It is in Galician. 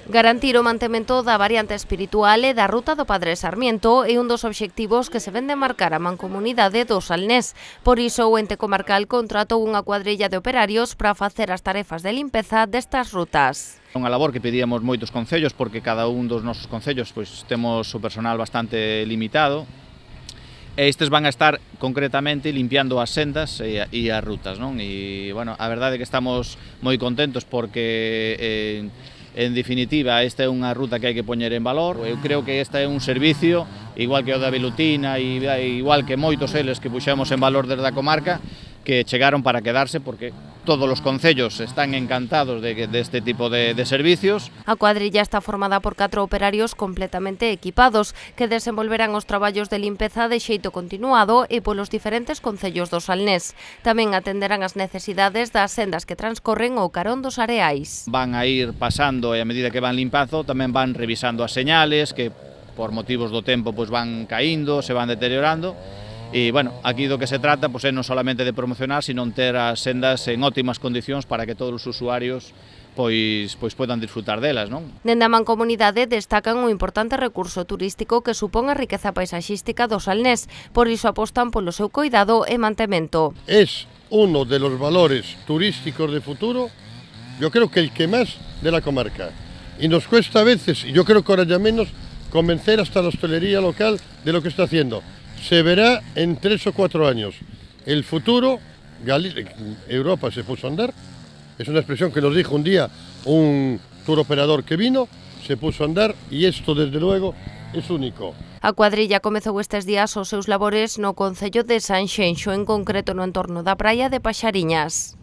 Garantir o mantemento da variante espiritual e da ruta do Padre Sarmiento é un dos obxectivos que se ven de marcar a mancomunidade do Salnés. Por iso o ente comarcal contratou unha cuadrilla de operarios para facer as tarefas de limpeza destas rutas. Unha labor que pedíamos moitos concellos porque cada un dos nosos concellos pois temos o personal bastante limitado. E estes van a estar concretamente limpiando as sendas e as rutas, non? E, bueno, a verdade é que estamos moi contentos porque en definitiva, esta é unha ruta que hai que poñer en valor. Eu creo que esta é un servicio, igual que o da Velutina, e igual que moitos eles que puxemos en valor desde a comarca, que chegaron para quedarse porque todos os concellos están encantados deste tipo de servicios. A cuadrilla está formada por 4 operarios completamente equipados que desenvolverán os traballos de limpeza de xeito continuado e polos diferentes concellos do Salnés. Tamén atenderán as necesidades das sendas que transcorren o carón dos areais. Van a ir pasando e a medida que van limpando tamén van revisando as señales que por motivos do tempo pois van caíndo, se van deteriorando. E, bueno, aquí do que se trata pois, é non solamente de promocionar, sino ter as sendas en óptimas condicións para que todos os usuarios pois podan disfrutar delas, non? Dende a mancomunidade destacan un importante recurso turístico que supón a riqueza paisaxística do Salnés, por iso apostan polo seu cuidado e mantemento. Es uno de los valores turísticos de futuro, yo creo que el que más de la comarca. Y nos cuesta a veces, y yo creo que ahora ya menos, convencer hasta la hostelería local de lo que está haciendo. Se verá en 3 o 4 años. El futuro, Europa se puso a andar, es una expresión que nos dijo un día un tour operador que vino, se puso a andar y esto desde luego es único. A cuadrilla comezou estes días os seus labores no concello de Sanxenxo, en concreto no entorno da praia de Paxariñas.